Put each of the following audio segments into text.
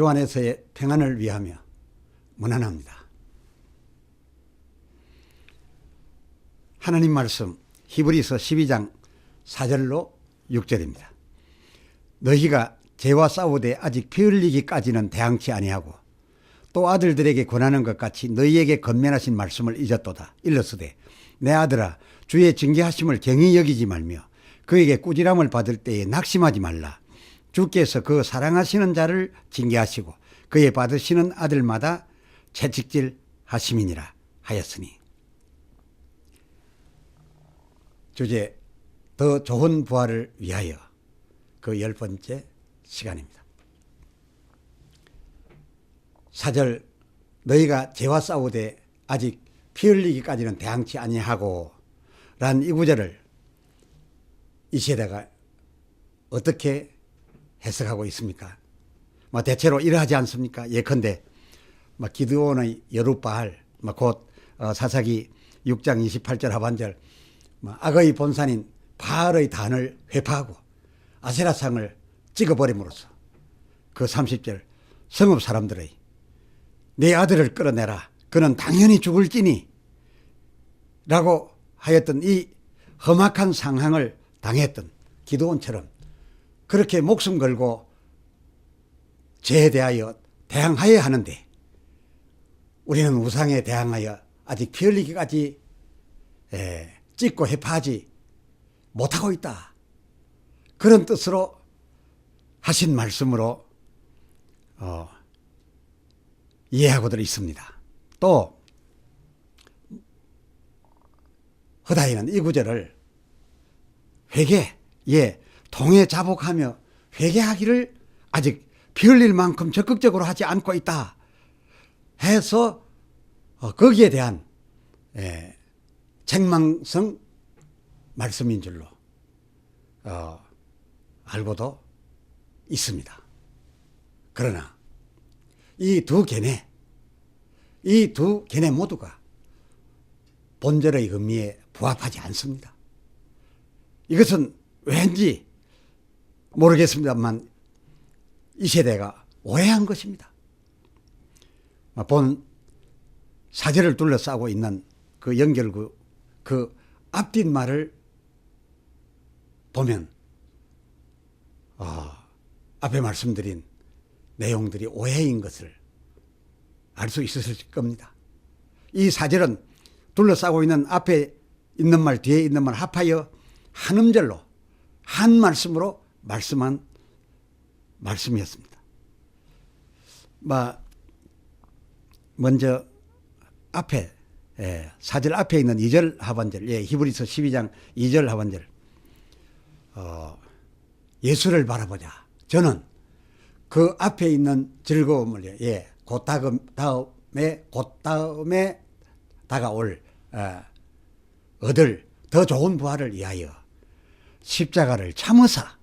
주 안에서의 평안을 위하며 문안합니다. 하나님 말씀 히브리서 12장 4절로 6절입니다. 너희가 죄와 싸우되 아직 피 흘리기까지는 대항치 아니하고 또 아들들에게 권하는 것 같이 너희에게 건면하신 말씀을 잊었도다. 일러스되 내 아들아 주의 징계하심을 경히 여기지 말며 그에게 꾸지람을 받을 때에 낙심하지 말라. 주께서 그 사랑하시는 자를 징계하시고 그의 받으시는 아들마다 채찍질 하심이니라 하였으니. 주제 더 좋은 부활을 위하여 그 10번째 시간입니다. 4절 너희가 죄와 싸우되 아직 피 흘리기까지는 대항치 아니하고 란 이 구절을 이 세대가 어떻게 해석하고 있습니까? 대체로 이러하지 않습니까? 예컨대 기드온의 여룻바알 곧 사사기 6장 28절 하반절 악의 본산인 바알의 단을 회파하고 아세라상을 찍어버림으로써 그 30절 성읍 사람들의 내 아들을 끌어내라 그는 당연히 죽을지니 라고 하였던 이 험악한 상황을 당했던 기드온처럼 그렇게 목숨 걸고 죄에 대하여 대항하여야 하는데 우리는 우상에 대항하여 아직 피 흘리기까지 찍고 회파하지 못하고 있다. 그런 뜻으로 하신 말씀으로 이해하고들 있습니다. 또 허다이는 이 구절을 회개, 통해 자복하며 회개하기를 아직 피 흘릴 만큼 적극적으로 하지 않고 있다 해서 거기에 대한 책망성 말씀인 줄로 알고도 있습니다. 그러나 이 두 견해 모두가 본절의 의미에 부합하지 않습니다. 이것은 왠지 모르겠습니다만 이 세대가 오해한 것입니다. 본 사절을 둘러싸고 있는 그 연결구 그 앞뒷말을 보면 앞에 말씀드린 내용들이 오해인 것을 알 수 있었을 겁니다. 이 사절은 둘러싸고 있는 앞에 있는 말 뒤에 있는 말 합하여 한 음절로 한 말씀으로 말씀한 말씀이었습니다. 먼저 앞에 사절 앞에 있는 2절 하반절 히브리서 12장 2절 하반절 예수를 바라보자. 저는 그 앞에 있는 즐거움을 곧 다음에 다가올 얻을 더 좋은 부활을 위하여 십자가를 참으사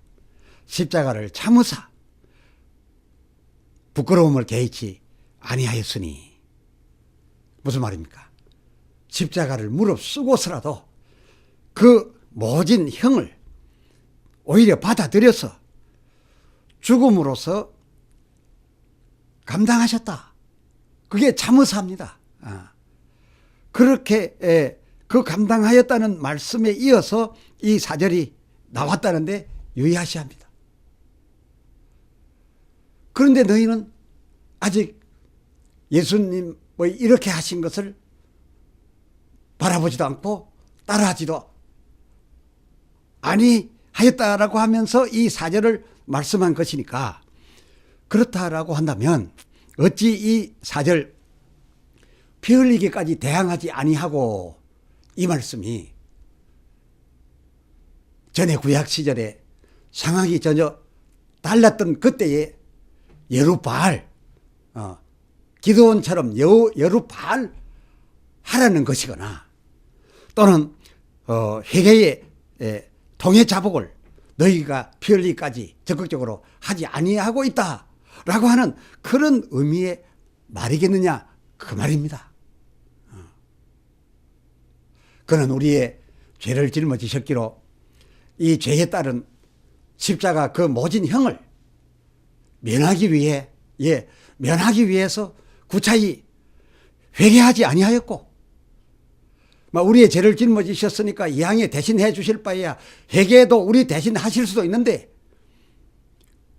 부끄러움을 개의치 아니하였으니. 무슨 말입니까? 십자가를 무릅쓰고서라도 그 모진 형을 오히려 받아들여서 죽음으로써 감당하셨다. 그게 참으사입니다. 그렇게 그 감당하였다는 말씀에 이어서 이 사절이 나왔다는데 유의하셔야 합니다. 그런데 너희는 아직 예수님의 이렇게 하신 것을 바라보지도 않고 따라하지도 아니하였다라고 하면서 이 사절을 말씀한 것이니까, 그렇다라고 한다면 어찌 이 사절 피 흘리기까지 대항하지 아니하고 이 말씀이 전에 구약 시절에 상황이 전혀 달랐던 그때의 여룻바알, 기드온처럼 여룻바알 하라는 것이거나, 또는 회개의 통해 자복을 너희가 피 흘리기까지 적극적으로 하지 아니하고 있다라고 하는 그런 의미의 말이겠느냐, 그 말입니다. 그는 우리의 죄를 짊어지셨기로 이 죄에 따른 십자가 그 모진 형을 면하기 위해 면하기 위해서 구차히 회개하지 아니하였고, 우리의 죄를 짊어지셨으니까 이왕에 대신해 주실 바에야 회개도 우리 대신 하실 수도 있는데,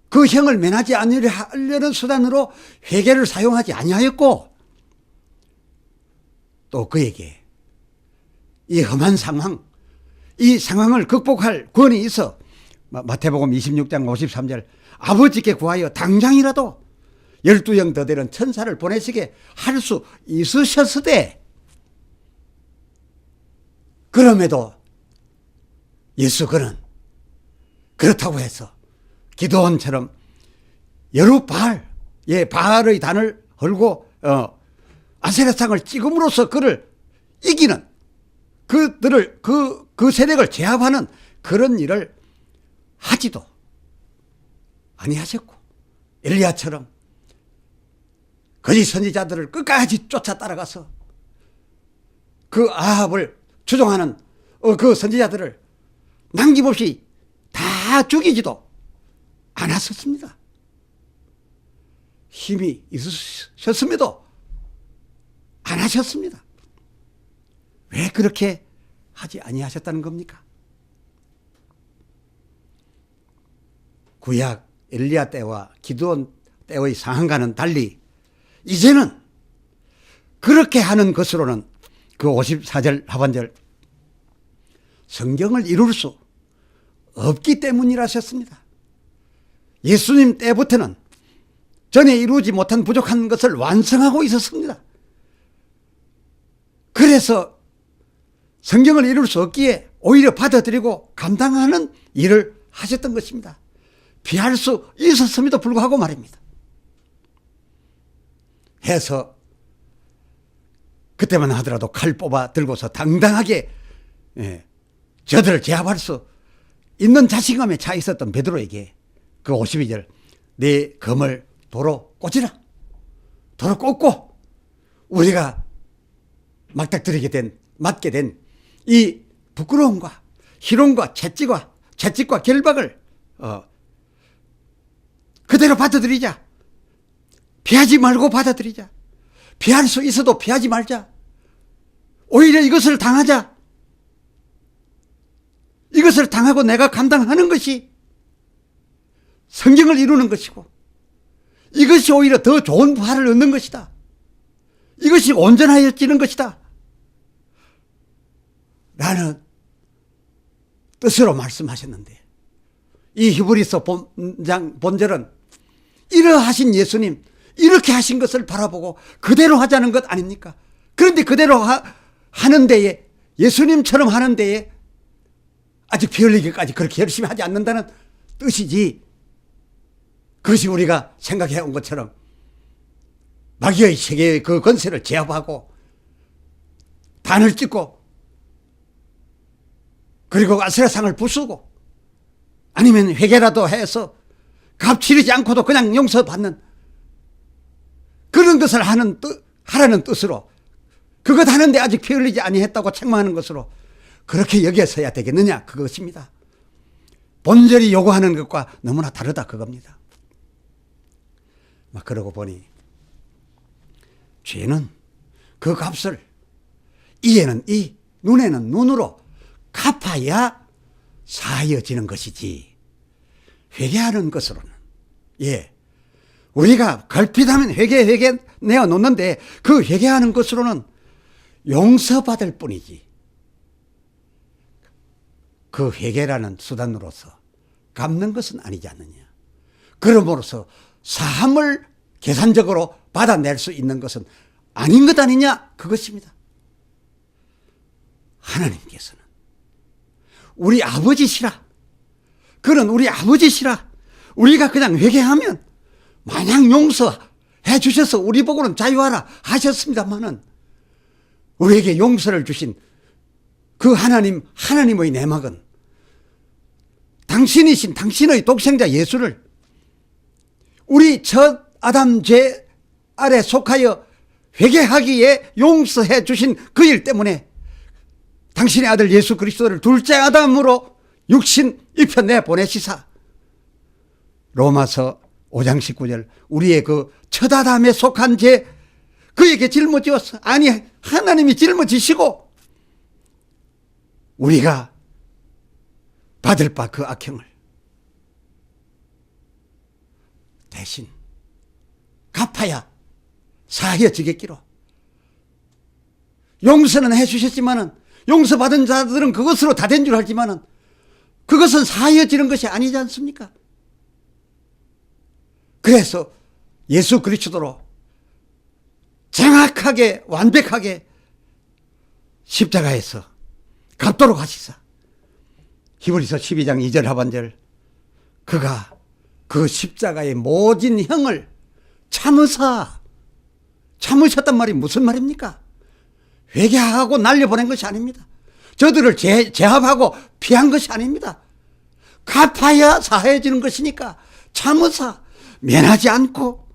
그 형을 면하지 않으려는 수단으로 회개를 사용하지 아니하였고, 또 그에게 이 험한 상황, 이 상황을 극복할 권이 있어 마태복음 26장 53절 아버지께 구하여 당장이라도 12형 더 되는 천사를 보내시게 할 수 있으셨으되, 그럼에도 예수 그는 그렇다고 해서 기드온처럼 바알의 단을 헐고 아세라상을 찍음으로써 그를 이기는, 그들을 그 세력을 제압하는 그런 일을 하지도 아니하셨고, 엘리야처럼 거짓 선지자들을 끝까지 쫓아 따라가서 그 아합을 추종하는 그 선지자들을 남김없이 다 죽이지도 않았었습니다. 힘이 있으셨음에도 안 하셨습니다. 왜 그렇게 하지 아니하셨다는 겁니까? 구약 엘리야 때와 기드온 때의 상황과는 달리 이제는 그렇게 하는 것으로는 그 54절 하반절 성경을 이룰 수 없기 때문이라셨습니다. 예수님 때부터는 전에 이루지 못한 부족한 것을 완성하고 있었습니다. 그래서 성경을 이룰 수 없기에 오히려 받아들이고 감당하는 일을 하셨던 것입니다. 피할 수 있었음에도 불구하고 말입니다. 해서 그때만 하더라도 칼 뽑아 들고서 당당하게 저들을 제압할 수 있는 자신감에 차 있었던 베드로에게 그 52절 내 검을 도로 꽂으라. 도로 꽂고 우리가 맞게 된 이 부끄러움과 희롱과 채찍과 결박을 그대로 받아들이자. 피하지 말고 받아들이자. 피할 수 있어도 피하지 말자. 오히려 이것을 당하자. 이것을 당하고 내가 감당하는 것이 성경을 이루는 것이고, 이것이 오히려 더 좋은 부활을 얻는 것이다. 이것이 온전하여지는 것이다. 라는 뜻으로 말씀하셨는데, 이 히브리서 본절은 이러하신 예수님, 이렇게 하신 것을 바라보고 그대로 하자는 것 아닙니까? 그런데 그대로 하는 데에, 예수님처럼 하는 데에 아직 피 흘리기까지 그렇게 열심히 하지 않는다는 뜻이지, 그것이 우리가 생각해 온 것처럼 마귀의 세계의 그 권세를 제압하고 단을 찍고 그리고 아세라상을 부수고 아니면 회개라도 해서 값 치르지 않고도 그냥 용서받는 그런 것을 하라는 뜻으로, 그것 하는데 아직 피 흘리지 아니했다고 책망하는 것으로 그렇게 여겨서야 되겠느냐, 그것입니다. 본절이 요구하는 것과 너무나 다르다, 그겁니다. 그러고 보니 죄는 그 값을 이에는 이, 눈에는 눈으로 갚아야 사하여지는 것이지, 회개하는 것으로는, 우리가 걸핏하면 회개 내어 놓는데 그 회개하는 것으로는 용서받을 뿐이지, 그 회개라는 수단으로서 갚는 것은 아니지 않느냐. 그러므로서 사함을 계산적으로 받아낼 수 있는 것은 아닌 것 아니냐, 그것입니다. 하나님께서는 우리 아버지시라. 그는 우리 아버지시라. 우리가 그냥 회개하면 마냥 용서해 주셔서 우리 보고는 자유하라 하셨습니다마는, 우리에게 용서를 주신 그 하나님의 내막은 당신의 독생자 예수를 우리 첫 아담 죄 아래 속하여 회개하기에 용서해 주신 그 일 때문에 당신의 아들 예수 그리스도를 둘째 아담으로 육신 입혀 내보내시사, 로마서 5장 19절 우리의 그 처다담에 속한 죄 그에게 짊어지었어. 아니 하나님이 짊어지시고 우리가 받을 바 그 악행을 대신 갚아야 사하여지겠기로. 용서는 해주셨지만은 용서받은 자들은 그것으로 다 된 줄 알지만은 그것은 사하여지는 것이 아니지 않습니까? 그래서 예수 그리스도로 정확하게 완벽하게 십자가에서 갚도록 하시사. 히브리서 12장 2절 하반절 그가 그 십자가의 모진 형을 참으셨단 말이 무슨 말입니까? 회개하고 날려보낸 것이 아닙니다. 저들을 제압하고 피한 것이 아닙니다. 갚아야 사해지는 것이니까 참으사 면하지 않고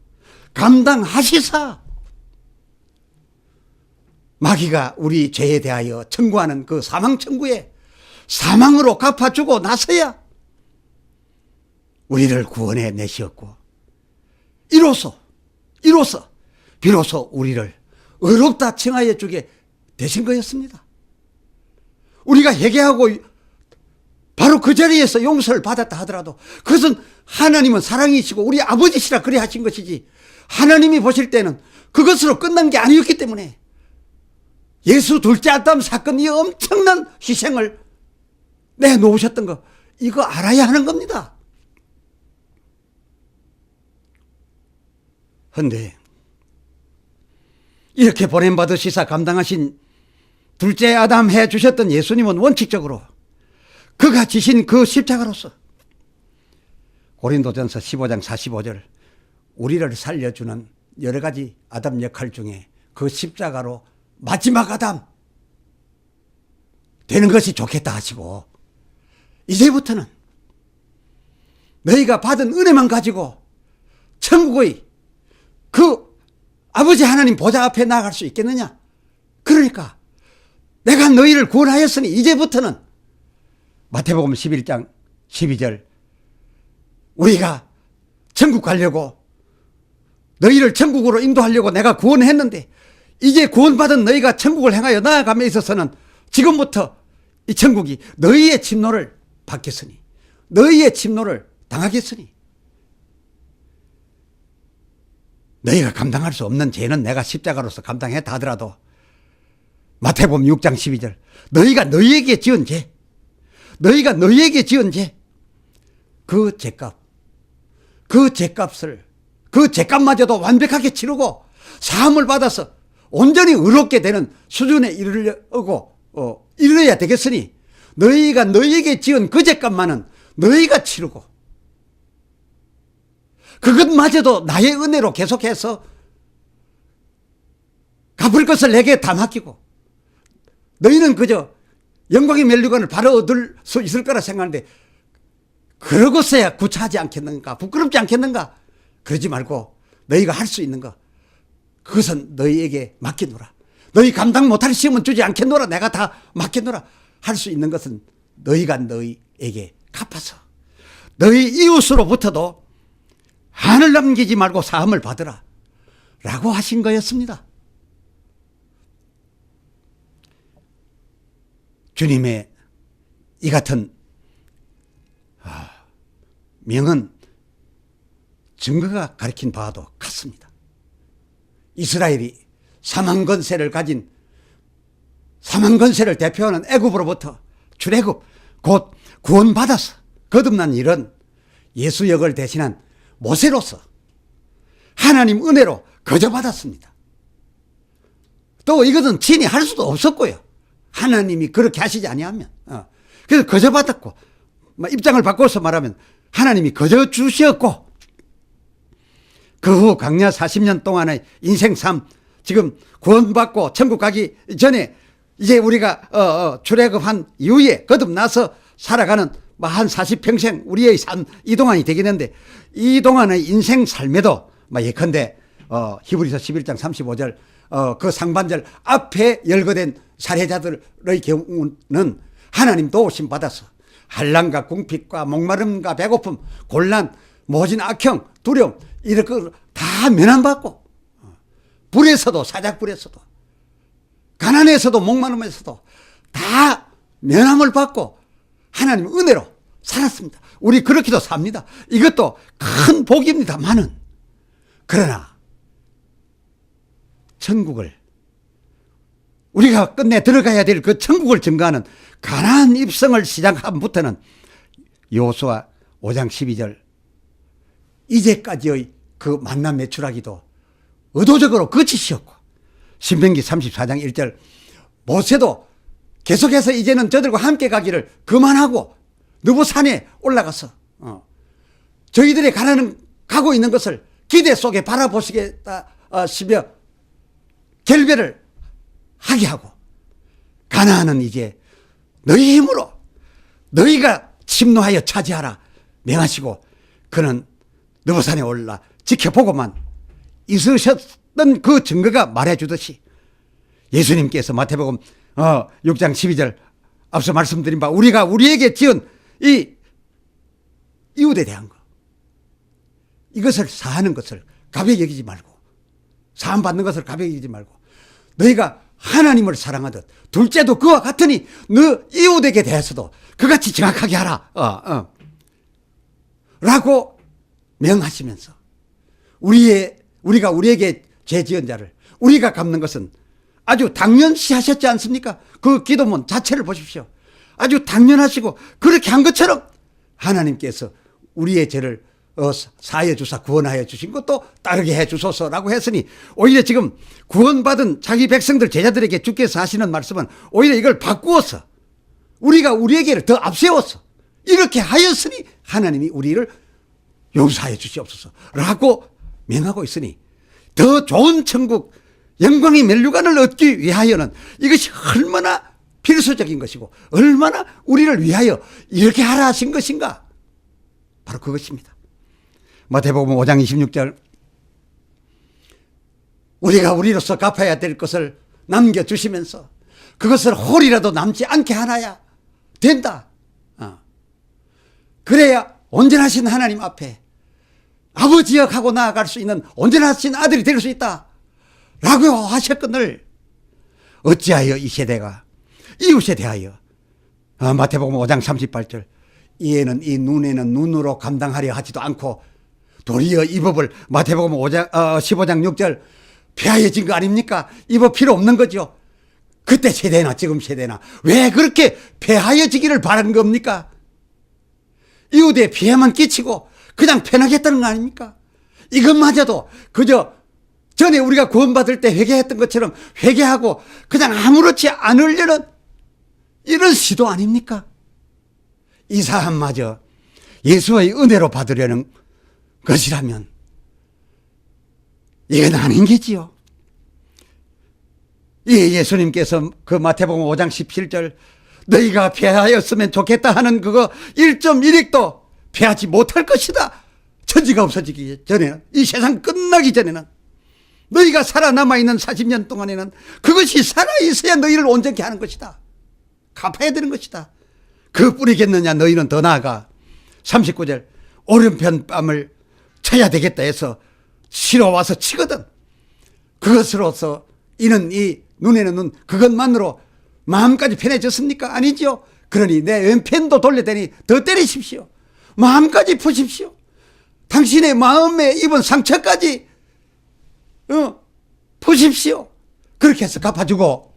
감당하시사. 마귀가 우리 죄에 대하여 청구하는 그 사망 청구에 사망으로 갚아주고 나서야 우리를 구원해 내시었고 이로써 비로소 우리를 의롭다 칭하여 주게 되신 거였습니다. 우리가 회개하고 바로 그 자리에서 용서를 받았다 하더라도 그것은 하나님은 사랑이시고 우리 아버지시라 그래 하신 것이지 하나님이 보실 때는 그것으로 끝난 게 아니었기 때문에 예수 둘째 아담 사건 이 엄청난 희생을 내놓으셨던 거 이거 알아야 하는 겁니다. 그런데 이렇게 보냄받으시사 감당하신 둘째 아담 해주셨던 예수님은 원칙적으로 그가 지신 그 십자가로서 고린도전서 15장 45절 우리를 살려주는 여러 가지 아담 역할 중에 그 십자가로 마지막 아담 되는 것이 좋겠다 하시고 이제부터는 너희가 받은 은혜만 가지고 천국의 그 아버지 하나님 보좌 앞에 나아갈 수 있겠느냐? 그러니까 내가 너희를 구원하였으니 이제부터는 마태복음 11장 12절 우리가 천국 가려고 너희를 천국으로 인도하려고 내가 구원했는데 이제 구원받은 너희가 천국을 향하여 나아감에 있어서는 지금부터 이 천국이 너희의 침노를 받겠으니 너희의 침노를 당하겠으니 너희가 감당할 수 없는 죄는 내가 십자가로서 감당했다 하더라도 마태복음 6장 12절 너희가 너희에게 지은 죄 그 죄값을 그 죄값마저도 완벽하게 치르고 사함을 받아서 온전히 의롭게 되는 수준에 이르러야 되겠으니 너희가 너희에게 지은 그 죄값만은 너희가 치르고 그것마저도 나의 은혜로 계속해서 갚을 것을 내게 다 맡기고 너희는 그저 영광의 멸류관을 바로 얻을 수 있을 거라 생각하는데 그러고서야 구차하지 않겠는가 부끄럽지 않겠는가 그러지 말고 너희가 할 수 있는 거 그것은 너희에게 맡기노라. 너희 감당 못할 시험은 주지 않겠노라. 내가 다 맡겠노라. 할 수 있는 것은 너희가 너희에게 갚아서 너희 이웃으로부터도 한을 남기지 말고 사함을 받으라 라고 하신 거였습니다. 주님의 이 같은 명은 증거가 가리킨 바와도 같습니다. 이스라엘이 사망권세를 가진 사망권세를 대표하는 애굽으로부터 출애굽 곧 구원받아서 거듭난 일은 예수 역을 대신한 모세로서 하나님 은혜로 거저받았습니다. 또 이것은 친히 할 수도 없었고요. 하나님이 그렇게 하시지 아니하면 그래서 거저받았고 입장을 바꿔서 말하면 하나님이 거저 주셨고 그 후 광야 40년 동안의 인생 삶 지금 구원받고 천국 가기 전에 이제 우리가 출애굽한 이후에 거듭나서 살아가는 한 40평생 우리의 삶 이 동안이 되겠는데 이 동안의 인생 삶에도 예컨대 히브리서 11장 35절 그 상반절 앞에 열거된 살해자들의 경우는 하나님 도우심 받아서 한란과 궁핍과 목마름과 배고픔 곤란 모진 악형 두려움 이렇게 다 면함받고 불에서도 사작불에서도 가난에서도 목마름에서도 다 면함을 받고 하나님 은혜로 살았습니다. 우리 그렇게도 삽니다. 이것도 큰 복입니다만은 그러나 천국을 우리가 끝내 들어가야 될 그 천국을 증거하는 가나안 입성을 시작함부터는 여호수아 5장 12절 이제까지의 그 만남 매출하기도 의도적으로 거짓이었고 신명기 34장 1절 모세도 계속해서 이제는 저들과 함께 가기를 그만하고 느보산에 올라가서 저희들이 가고 있는 것을 기대 속에 바라보시겠다 시며 결별을 하게 하고 가나안은 이제 너희 힘으로 너희가 침노하여 차지하라 명하시고 그는 느보산에 올라 지켜보고만 있으셨던 그 증거가 말해주듯이 예수님께서 마태복음 6장 12절 앞서 말씀드린 바 우리가 우리에게 지은 이 이웃에 대한 거 이것을 사하는 것을 가벼이 여기지 말고 사함 받는 것을 가벼이 여기지 말고 너희가 하나님을 사랑하듯 둘째도 그와 같으니 너 이웃에게 대해서도 그같이 정확하게 하라 라고 명하시면서 우리가 우리에게 죄 지은 자를 우리가 갚는 것은 아주 당연시 하셨지 않습니까? 그 기도문 자체를 보십시오. 아주 당연하시고 그렇게 한 것처럼 하나님께서 우리의 죄를 사하여 주사 구원하여 주신 것도 따르게 해 주소서라고 했으니 오히려 지금 구원받은 자기 백성들 제자들에게 주께서 하시는 말씀은 오히려 이걸 바꾸어서 우리가 우리에게를 더 앞세워서 이렇게 하였으니 하나님이 우리를 용서하여 주시옵소서라고 명하고 있으니 더 좋은 천국 영광의 면류관을 얻기 위하여는 이것이 얼마나 필수적인 것이고 얼마나 우리를 위하여 이렇게 하라 하신 것인가 바로 그것입니다. 마태복음 5장 26절 우리가 우리로서 갚아야 될 것을 남겨주시면서 그것을 홀이라도 남지 않게 하나야 된다. 그래야 온전하신 하나님 앞에 아버지역하고 나아갈 수 있는 온전하신 아들이 될 수 있다 라고 하셨거늘 어찌하여 이 세대가 이웃에 대하여 마태복음 5장 38절 이에는 이 눈에는 눈으로 감당하려 하지도 않고 도리어 이 법을 마태복음 15장 6절 폐하여진 거 아닙니까? 이 법 필요 없는 거죠. 그때 세대나 지금 세대나 왜 그렇게 폐하여지기를 바라는 겁니까? 이웃에 피해만 끼치고 그냥 편하겠다는 거 아닙니까? 이것마저도 그저 전에 우리가 구원받을 때 회개했던 것처럼 회개하고 그냥 아무렇지 않으려는 이런 시도 아닙니까? 이 사람마저 예수의 은혜로 받으려는 것이라면 이건 아닌 게지요. 예수님께서 그 마태복음 5장 17절 너희가 패하였으면 좋겠다 하는 그거 1.1익도 패하지 못할 것이다. 천지가 없어지기 전에는 이 세상 끝나기 전에는 너희가 살아남아있는 40년 동안에는 그것이 살아있어야 너희를 온전케 하는 것이다. 갚아야 되는 것이다. 그뿐이겠느냐. 너희는 더 나아가 39절 오른편 뺨을 쳐야 되겠다 해서 치러 와서 치거든. 그것으로서 이는 이 눈에는 눈 그것만으로 마음까지 편해졌습니까? 아니죠. 그러니 내 왼편도 돌려대니 더 때리십시오. 마음까지 푸십시오. 당신의 마음에 입은 상처까지 푸십시오. 그렇게 해서 갚아주고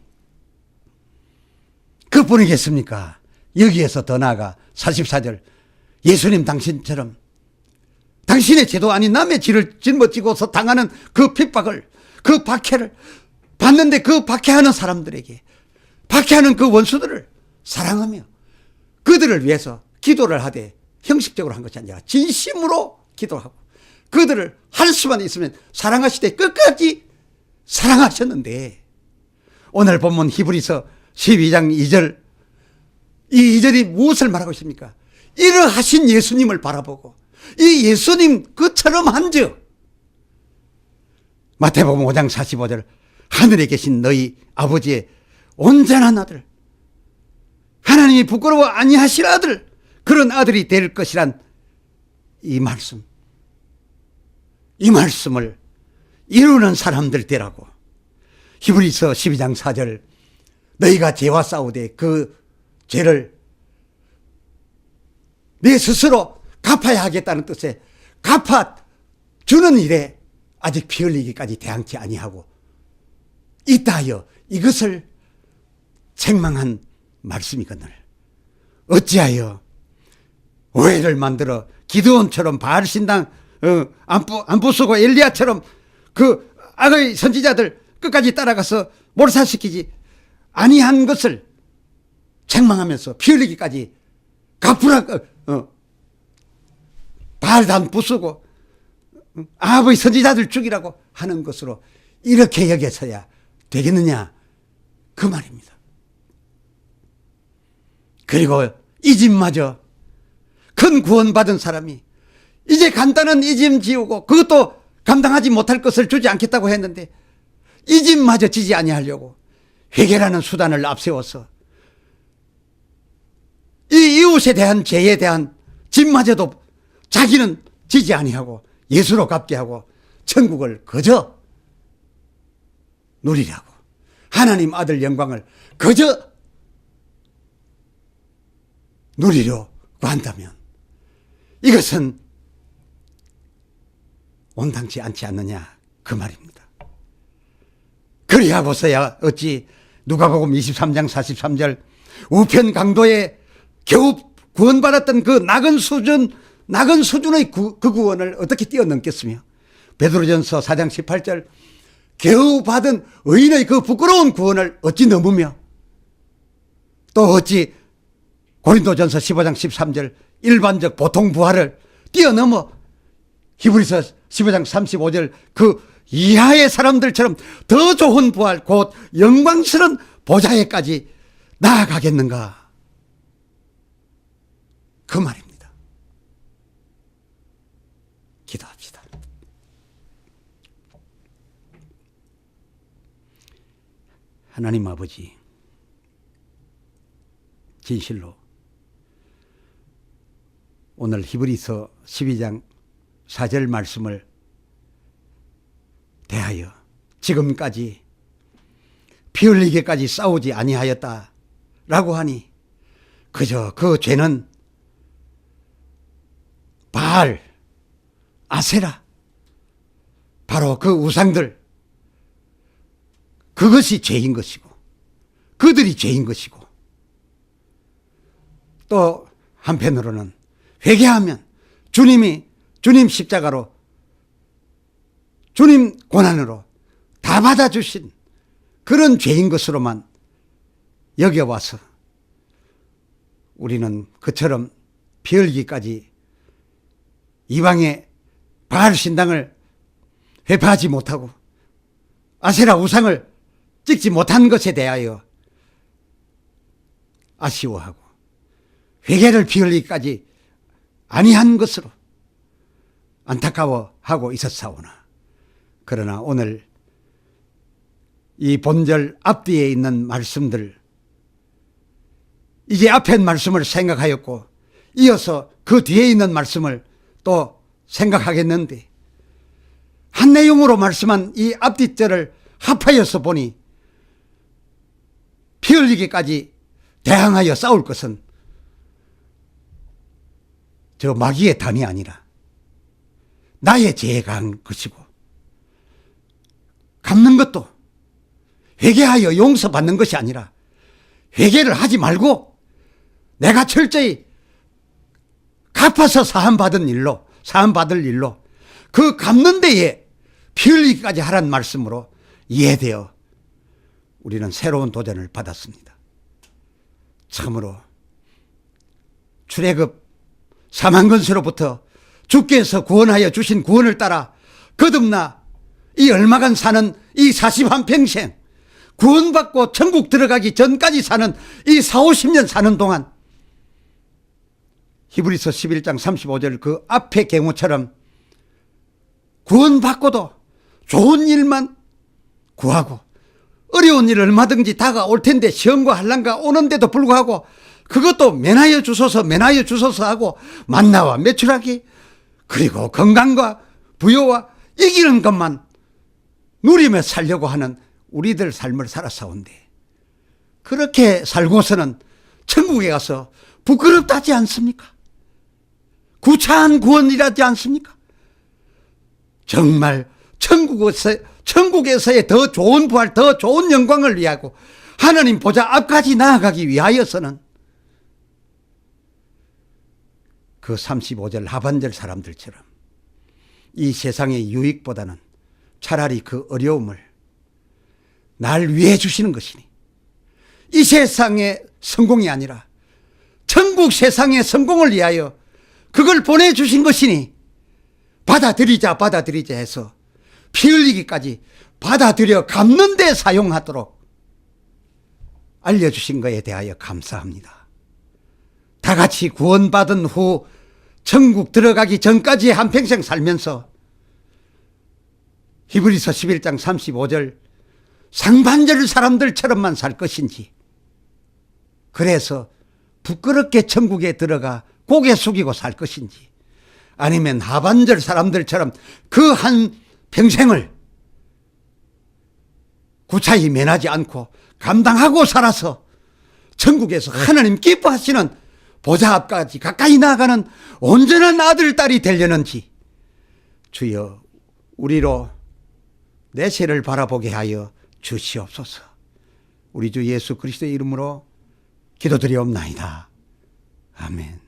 그뿐이겠습니까? 여기에서 더 나아가 44절 예수님 당신처럼 당신의 죄도 아닌 남의 죄를 짊어지고서 당하는 그 핍박을 그 박해를 받는데 그 박해하는 사람들에게 박해하는 그 원수들을 사랑하며 그들을 위해서 기도를 하되 형식적으로 한 것이 아니라 진심으로 기도하고 그들을 할 수만 있으면 사랑하시되 끝까지 사랑하셨는데 오늘 본문 히브리서 12장 2절 이 2절이 무엇을 말하고 있습니까? 이러하신 예수님을 바라보고 이 예수님 그처럼 한즉 마태복음 5장 45절 하늘에 계신 너희 아버지의 온전한 아들 하나님이 부끄러워 아니하실 아들 그런 아들이 될 것이란 이 말씀 이 말씀을 이루는 사람들 되라고. 히브리서 12장 4절 너희가 죄와 싸우되 그 죄를 내 스스로 갚아야 하겠다는 뜻에 갚아주는 일에 아직 피 흘리기까지 대항치 아니하고 있다 하여 이것을 책망한 말씀이거늘 어찌하여 오해를 만들어 기드온처럼 바알신당 안 부수고 엘리야처럼 그 악의 선지자들 끝까지 따라가서 몰살시키지 아니한 것을 책망하면서 피 흘리기까지 갚으라 바알단 부수고 아합의 선지자들 죽이라고 하는 것으로 이렇게 여겨서야 되겠느냐 그 말입니다. 그리고 이 집마저 큰 구원받은 사람이 이제 간단한 이 집 지우고 그것도 감당하지 못할 것을 주지 않겠다고 했는데 이 집마저 지지 아니하려고 회개라는 수단을 앞세워서 이 이웃에 대한 죄에 대한 집마저도 자기는 지지 아니하고 예수로 갚게 하고 천국을 그저 누리려고 하나님 아들 영광을 그저 누리려고 한다면 이것은 온당치 않지 않느냐 그 말입니다. 그리하고서야 어찌 누가복음 23장 43절 우편 강도에 겨우 구원받았던 그 낙은 수준의 그 구원을 어떻게 뛰어넘겠으며 베드로전서 4장 18절 겨우 받은 의인의 그 부끄러운 구원을 어찌 넘으며 또 어찌 고린도전서 15장 13절 일반적 보통 부활을 뛰어넘어 히브리서 15장 35절 그 이하의 사람들처럼 더 좋은 부활 곧 영광스러운 보좌에까지 나아가겠는가 그 말입니다. 기도합시다. 하나님 아버지 진실로 오늘 히브리서 12장 4절 말씀을 대하여 지금까지 피 흘리게까지 싸우지 아니하였다라고 하니 그저 그 죄는 바알, 아세라 바로 그 우상들 그것이 죄인 것이고 그들이 죄인 것이고 또 한편으로는 회개하면 주님 십자가로 주님 고난으로 다 받아주신 그런 죄인 것으로만 여겨와서 우리는 그처럼 피 흘기까지 이방의 바알 신당을 회파하지 못하고 아세라 우상을 찍지 못한 것에 대하여 아쉬워하고 회개를 피 흘리기까지 아니한 것으로 안타까워하고 있었사오나 그러나 오늘 이 본절 앞뒤에 있는 말씀들 이제 앞에 말씀을 생각하였고 이어서 그 뒤에 있는 말씀을 또 생각하겠는데 한 내용으로 말씀한 이 앞뒤절을 합하여서 보니 피 흘리기까지 대항하여 싸울 것은 저 마귀의 단이 아니라 나의 죄가 한 것이고 갚는 것도 회개하여 용서받는 것이 아니라 회개를 하지 말고 내가 철저히 갚아서 사함받을 일로 그 갚는 데에 피 흘리기까지 하라는 말씀으로 이해되어 우리는 새로운 도전을 받았습니다. 참으로 출애굽 사망건수로부터 주께서 구원하여 주신 구원을 따라 거듭나 이 얼마간 사는 이 41평생 구원받고 천국 들어가기 전까지 사는 이 40-50년 사는 동안 히브리서 11장 35절 그 앞의 경우처럼 구원받고도 좋은 일만 구하고 어려운 일 얼마든지 다가올 텐데 시험과 환난과 오는데도 불구하고 그것도 면하여 주소서 하고 만나와 매출하기 그리고 건강과 부여와 이기는 것만 누리며 살려고 하는 우리들 삶을 살아사온데, 그렇게 살고서는 천국에 가서 부끄럽다지 않습니까? 구차한 구원이라지 않습니까? 정말 천국에서의 더 좋은 부활, 더 좋은 영광을 위하고 하나님 보좌 앞까지 나아가기 위하여서는 그 35절 하반절 사람들처럼 이 세상의 유익보다는 차라리 그 어려움을 날 위해 주시는 것이니, 이 세상의 성공이 아니라 천국 세상의 성공을 위하여 그걸 보내주신 것이니 받아들이자 해서 피 흘리기까지 받아들여 갚는 데 사용하도록 알려주신 것에 대하여 감사합니다. 다 같이 구원받은 후 천국 들어가기 전까지 한평생 살면서 히브리서 11장 35절 상반절 사람들처럼만 살 것인지, 그래서 부끄럽게 천국에 들어가 고개 숙이고 살 것인지, 아니면 하반절 사람들처럼 그 한 평생을 구차히 면하지 않고 감당하고 살아서 천국에서 하나님 기뻐하시는 보좌 앞까지 가까이 나아가는 온전한 아들, 딸이 되려는지 주여 우리로 내세를 바라보게 하여 주시옵소서. 우리 주 예수 그리스도의 이름으로 기도드리옵나이다. 아멘.